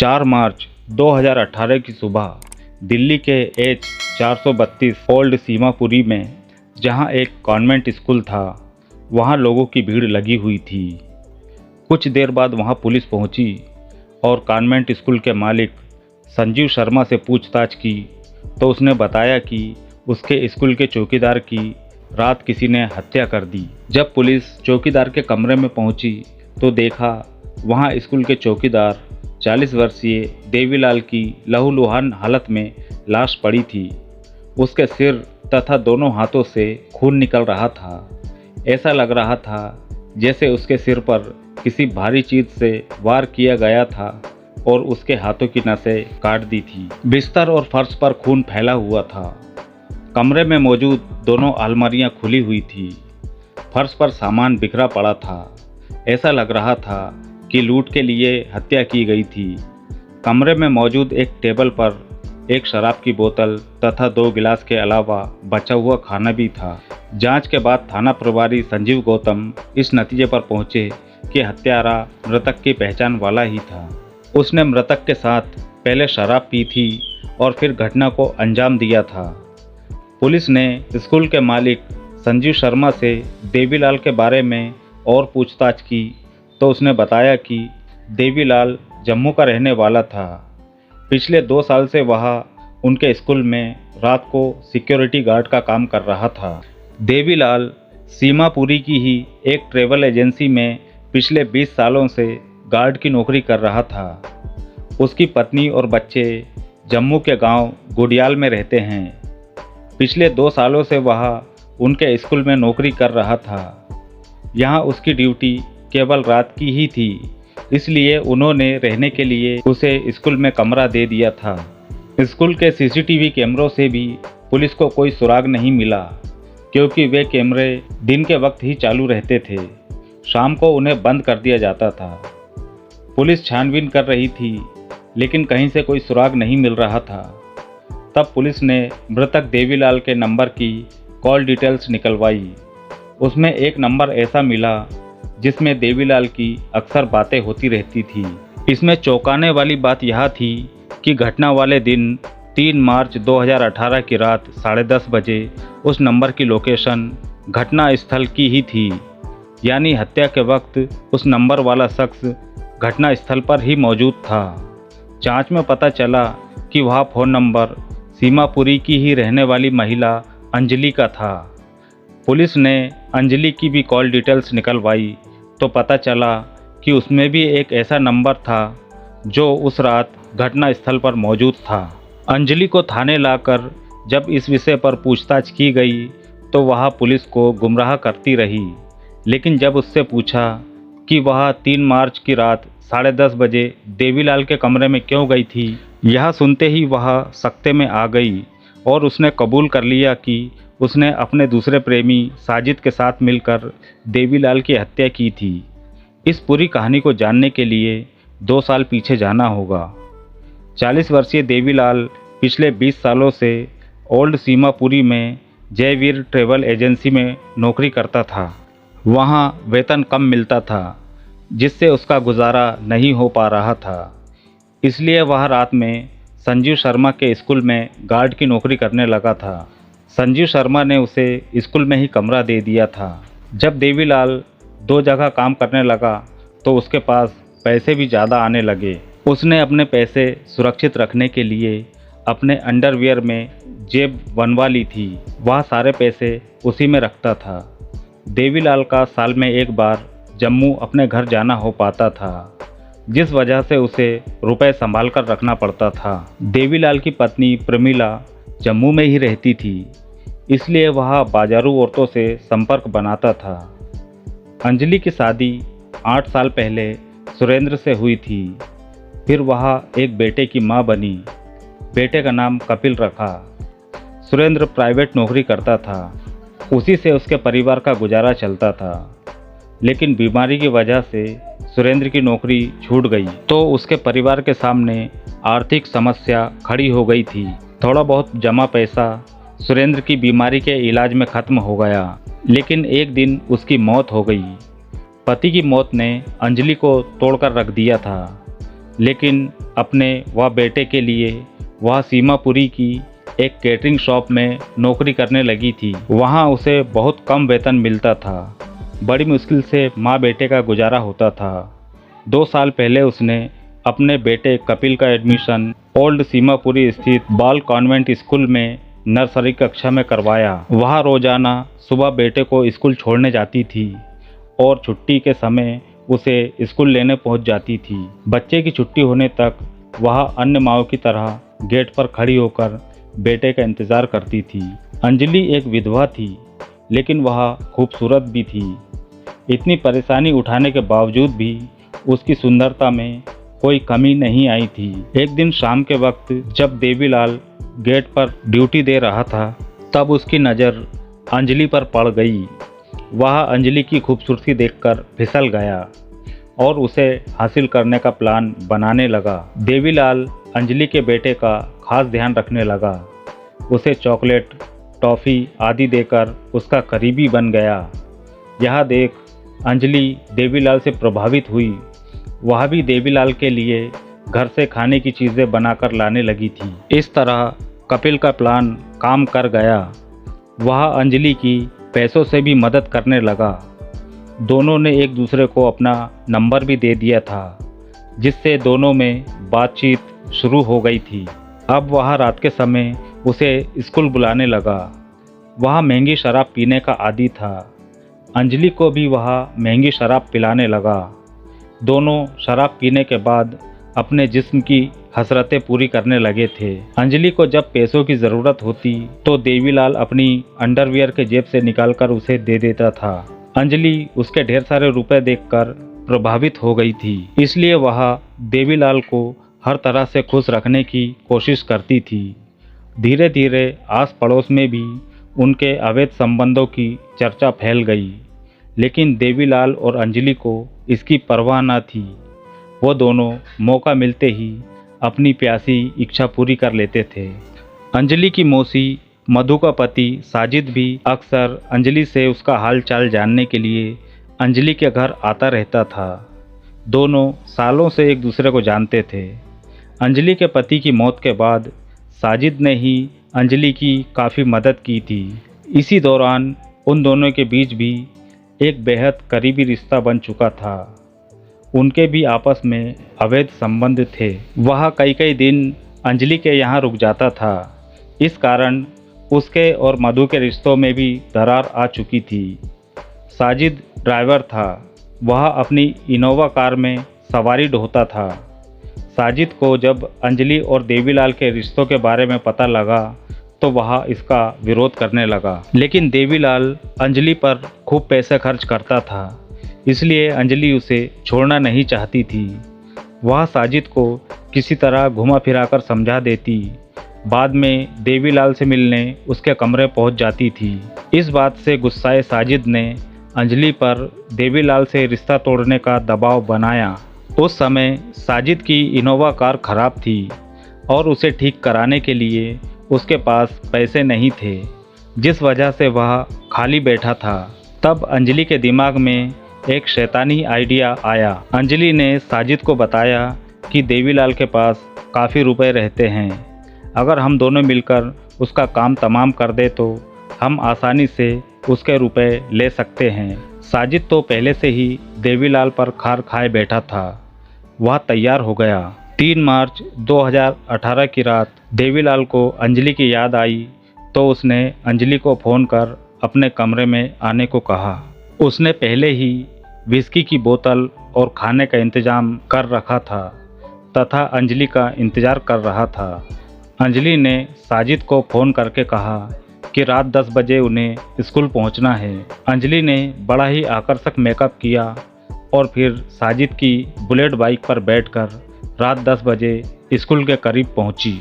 4 मार्च 2018 की सुबह दिल्ली के एच 432 ओल्ड सीमापुरी में, जहां एक कॉन्वेंट स्कूल था, वहां लोगों की भीड़ लगी हुई थी। कुछ देर बाद वहां पुलिस पहुंची और कॉन्वेंट स्कूल के मालिक संजीव शर्मा से पूछताछ की तो उसने बताया कि उसके स्कूल के चौकीदार की रात किसी ने हत्या कर दी। जब पुलिस चौकीदार के कमरे में पहुंची तो देखा वहां स्कूल के चौकीदार 40 वर्षीय देवीलाल की लहूलुहान हालत में लाश पड़ी थी। उसके सिर तथा दोनों हाथों से खून निकल रहा था। ऐसा लग रहा था जैसे उसके सिर पर किसी भारी चीज से वार किया गया था और उसके हाथों की नसें काट दी थी। बिस्तर और फर्श पर खून फैला हुआ था। कमरे में मौजूद दोनों अलमारियां खुली हुई थी। फर्श पर सामान बिखरा पड़ा था। ऐसा लग रहा था कि लूट के लिए हत्या की गई थी। कमरे में मौजूद एक टेबल पर एक शराब की बोतल तथा 2 गिलास के अलावा बचा हुआ खाना भी था। जांच के बाद थाना प्रभारी संजीव गौतम इस नतीजे पर पहुंचे कि हत्यारा मृतक की पहचान वाला ही था। उसने मृतक के साथ पहले शराब पी थी और फिर घटना को अंजाम दिया था। पुलिस ने स्कूल के मालिक संजीव शर्मा से देवीलाल के बारे में और पूछताछ की तो उसने बताया कि देवीलाल जम्मू का रहने वाला था। पिछले 2 साल से वह उनके स्कूल में रात को सिक्योरिटी गार्ड का काम कर रहा था। देवीलाल सीमापुरी की ही एक ट्रैवल एजेंसी में पिछले 20 सालों से गार्ड की नौकरी कर रहा था। उसकी पत्नी और बच्चे जम्मू के गांव गुडियाल में रहते हैं। पिछले 2 सालों से वह उनके स्कूल में नौकरी कर रहा था। यहाँ उसकी ड्यूटी केवल रात की ही थी, इसलिए उन्होंने रहने के लिए उसे स्कूल में कमरा दे दिया था। स्कूल के सीसीटीवी कैमरों से भी पुलिस को कोई सुराग नहीं मिला, क्योंकि वे कैमरे दिन के वक्त ही चालू रहते थे। शाम को उन्हें बंद कर दिया जाता था। पुलिस छानबीन कर रही थी, लेकिन कहीं से कोई सुराग नहीं मिल रहा था। तब पुलिस ने मृतक देवीलाल के नंबर की कॉल डिटेल्स निकलवाई। उसमें एक नंबर ऐसा मिला जिसमें देवीलाल की अक्सर बातें होती रहती थी। इसमें चौंकाने वाली बात यह थी कि घटना वाले दिन 3 मार्च 2018 की रात 10:30 बजे उस नंबर की लोकेशन घटना स्थल की ही थी, यानी हत्या के वक्त उस नंबर वाला शख्स घटना स्थल पर ही मौजूद था। जांच में पता चला कि वह फ़ोन नंबर सीमापुरी की ही रहने वाली महिला अंजलि का था। पुलिस ने अंजलि की भी कॉल डिटेल्स निकलवाई तो पता चला कि उसमें भी एक ऐसा नंबर था जो उस रात घटना स्थल पर मौजूद था। अंजलि को थाने लाकर जब इस विषय पर पूछताछ की गई तो वह पुलिस को गुमराह करती रही, लेकिन जब उससे पूछा कि वह 3 मार्च की रात 10:30 बजे देवीलाल के कमरे में क्यों गई थी, यह सुनते ही वह सख्ते में आ गई और उसने कबूल कर लिया कि उसने अपने दूसरे प्रेमी साजिद के साथ मिलकर देवीलाल की हत्या की थी। इस पूरी कहानी को जानने के लिए 2 साल पीछे जाना होगा। 40 वर्षीय देवीलाल पिछले 20 सालों से ओल्ड सीमापुरी में जयवीर ट्रैवल एजेंसी में नौकरी करता था। वहाँ वेतन कम मिलता था, जिससे उसका गुजारा नहीं हो पा रहा था। इसलिए वह रात में संजीव शर्मा के स्कूल में गार्ड की नौकरी करने लगा था। संजीव शर्मा ने उसे स्कूल में ही कमरा दे दिया था। जब देवीलाल 2 जगह काम करने लगा तो उसके पास पैसे भी ज़्यादा आने लगे। उसने अपने पैसे सुरक्षित रखने के लिए अपने अंडरवियर में जेब बनवा ली थी। वह सारे पैसे उसी में रखता था। देवीलाल का साल में एक बार जम्मू अपने घर जाना हो पाता था, जिस वजह से उसे रुपए संभाल कर रखना पड़ता था। देवीलाल की पत्नी प्रमिला जम्मू में ही रहती थी, इसलिए वह बाजारू औरतों से संपर्क बनाता था। अंजलि की शादी 8 साल पहले सुरेंद्र से हुई थी। फिर वह एक बेटे की मां बनी। बेटे का नाम कपिल रखा। सुरेंद्र प्राइवेट नौकरी करता था, उसी से उसके परिवार का गुजारा चलता था। लेकिन बीमारी की वजह से सुरेंद्र की नौकरी छूट गई तो उसके परिवार के सामने आर्थिक समस्या खड़ी हो गई थी। थोड़ा बहुत जमा पैसा सुरेंद्र की बीमारी के इलाज में ख़त्म हो गया, लेकिन एक दिन उसकी मौत हो गई। पति की मौत ने अंजलि को तोड़कर रख दिया था। लेकिन अपने व बेटे के लिए वह सीमापुरी की एक केटरिंग शॉप में नौकरी करने लगी थी। वहाँ उसे बहुत कम वेतन मिलता था। बड़ी मुश्किल से माँ बेटे का गुजारा होता था। 2 साल पहले उसने अपने बेटे कपिल का एडमिशन ओल्ड सीमापुरी स्थित बाल कॉन्वेंट स्कूल में नर्सरी कक्षा में करवाया। वहाँ रोजाना सुबह बेटे को स्कूल छोड़ने जाती थी और छुट्टी के समय उसे स्कूल लेने पहुँच जाती थी। बच्चे की छुट्टी होने तक वह अन्य माँओं की तरह गेट पर खड़ी होकर बेटे का इंतज़ार करती थी। अंजलि एक विधवा थी, लेकिन वह खूबसूरत भी थी। इतनी परेशानी उठाने के बावजूद भी उसकी सुंदरता में कोई कमी नहीं आई थी। एक दिन शाम के वक्त जब देवीलाल गेट पर ड्यूटी दे रहा था, तब उसकी नज़र अंजलि पर पड़ गई। वह अंजलि की खूबसूरती देखकर फिसल गया और उसे हासिल करने का प्लान बनाने लगा। देवीलाल अंजलि के बेटे का खास ध्यान रखने लगा। उसे चॉकलेट, टॉफ़ी आदि देकर उसका करीबी बन गया। यह देख अंजलि देवीलाल से प्रभावित हुई। वह भी देवीलाल के लिए घर से खाने की चीज़ें बनाकर लाने लगी थी। इस तरह कपिल का प्लान काम कर गया। वह अंजलि की पैसों से भी मदद करने लगा। दोनों ने एक दूसरे को अपना नंबर भी दे दिया था, जिससे दोनों में बातचीत शुरू हो गई थी। अब वह रात के समय उसे स्कूल बुलाने लगा। वह महंगी शराब पीने का आदी था। अंजलि को भी वह महंगी शराब पिलाने लगा। दोनों शराब पीने के बाद अपने जिस्म की हसरतें पूरी करने लगे थे। अंजलि को जब पैसों की ज़रूरत होती तो देवीलाल अपनी अंडरवियर के जेब से निकालकर उसे दे देता था। अंजलि उसके ढेर सारे रुपए देखकर प्रभावित हो गई थी, इसलिए वह देवीलाल को हर तरह से खुश रखने की कोशिश करती थी। धीरे धीरे आस पड़ोस में भी उनके अवैध संबंधों की चर्चा फैल गई, लेकिन देवीलाल और अंजलि को इसकी परवाह न थी। वो दोनों मौका मिलते ही अपनी प्यासी इच्छा पूरी कर लेते थे। अंजलि की मौसी मधु का पति साजिद भी अक्सर अंजलि से उसका हाल चाल जानने के लिए अंजलि के घर आता रहता था। दोनों सालों से एक दूसरे को जानते थे। अंजलि के पति की मौत के बाद साजिद ने ही अंजलि की काफ़ी मदद की थी। इसी दौरान उन दोनों के बीच भी एक बेहद करीबी रिश्ता बन चुका था। उनके भी आपस में अवैध संबंध थे। वह कई कई दिन अंजलि के यहाँ रुक जाता था। इस कारण उसके और मधु के रिश्तों में भी दरार आ चुकी थी। साजिद ड्राइवर था। वह अपनी इनोवा कार में सवारी ढोता था। साजिद को जब अंजलि और देवीलाल के रिश्तों के बारे में पता लगा तो वह इसका विरोध करने लगा। लेकिन देवीलाल अंजलि पर खूब पैसे खर्च करता था, इसलिए अंजलि उसे छोड़ना नहीं चाहती थी। वह साजिद को किसी तरह घुमा फिराकर समझा देती। बाद में देवीलाल से मिलने उसके कमरे पहुंच जाती थी। इस बात से गुस्साए साजिद ने अंजलि पर देवीलाल से रिश्ता तोड़ने का दबाव बनाया। उस समय साजिद की इनोवा कार खराब थी और उसे ठीक कराने के लिए उसके पास पैसे नहीं थे, जिस वजह से वह खाली बैठा था। तब अंजलि के दिमाग में एक शैतानी आइडिया आया। अंजलि ने साजिद को बताया कि देवीलाल के पास काफ़ी रुपए रहते हैं। अगर हम दोनों मिलकर उसका काम तमाम कर दे तो हम आसानी से उसके रुपए ले सकते हैं। साजिद तो पहले से ही देवीलाल पर खार खाए बैठा था। वह तैयार हो गया। 3 मार्च 2018 की रात देवीलाल को अंजलि की याद आई तो उसने अंजलि को फ़ोन कर अपने कमरे में आने को कहा। उसने पहले ही विस्की की बोतल और खाने का इंतज़ाम कर रखा था तथा अंजलि का इंतज़ार कर रहा था। अंजलि ने साजिद को फ़ोन करके कहा कि रात 10 बजे उन्हें स्कूल पहुंचना है। अंजलि ने बड़ा ही आकर्षक मेकअप किया और फिर साजिद की बुलेट बाइक पर बैठकर रात 10 बजे स्कूल के करीब पहुंची।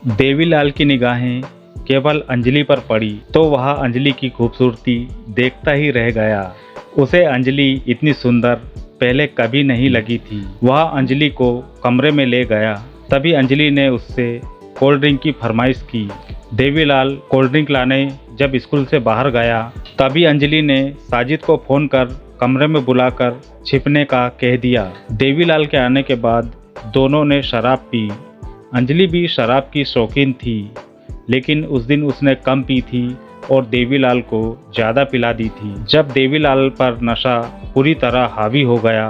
देवीलाल की निगाहें केवल अंजलि पर पड़ी तो वह अंजलि की खूबसूरती देखता ही रह गया। उसे अंजलि इतनी सुंदर पहले कभी नहीं लगी थी। वह अंजलि को कमरे में ले गया। तभी अंजलि ने उससे कोल्ड ड्रिंक की फरमाइश की। देवीलाल कोल्ड ड्रिंक लाने जब स्कूल से बाहर गया तभी अंजलि ने साजिद को फ़ोन कर कमरे में बुलाकर छिपने का कह दिया। देवीलाल के आने के बाद दोनों ने शराब पी। अंजलि भी शराब की शौकीन थी, लेकिन उस दिन उसने कम पी थी और देवीलाल को ज़्यादा पिला दी थी। जब देवीलाल पर नशा पूरी तरह हावी हो गया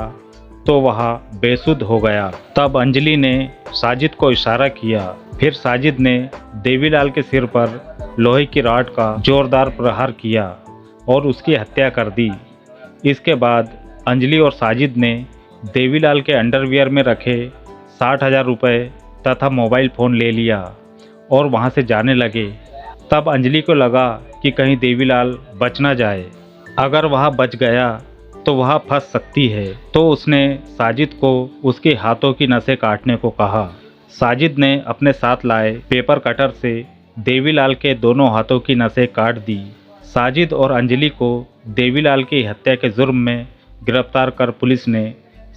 तो वह बेसुध हो गया। तब अंजलि ने साजिद को इशारा किया। फिर साजिद ने देवीलाल के सिर पर लोहे की रॉड का जोरदार प्रहार किया और उसकी हत्या कर दी। इसके बाद अंजलि और साजिद ने देवीलाल के अंडरवियर में रखे 60,000 रुपये तथा मोबाइल फ़ोन ले लिया और वहां से जाने लगे। तब अंजलि को लगा कि कहीं देवीलाल बच ना जाए। अगर वह बच गया तो वह फंस सकती है, तो उसने साजिद को उसके हाथों की नसें काटने को कहा। साजिद ने अपने साथ लाए पेपर कटर से देवीलाल के दोनों हाथों की नसें काट दी। साजिद और अंजलि को देवीलाल की हत्या के जुर्म में गिरफ्तार कर पुलिस ने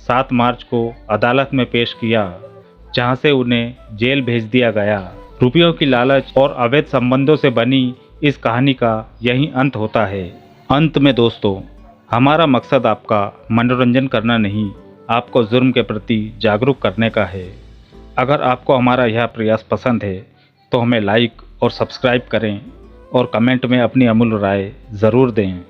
7 मार्च को अदालत में पेश किया, जहां से उन्हें जेल भेज दिया गया। रुपयों की लालच और अवैध संबंधों से बनी इस कहानी का यही अंत होता है। अंत में दोस्तों, हमारा मकसद आपका मनोरंजन करना नहीं, आपको जुर्म के प्रति जागरूक करने का है। अगर आपको हमारा यह प्रयास पसंद है तो हमें लाइक और सब्सक्राइब करें और कमेंट में अपनी अमूल्य राय ज़रूर दें।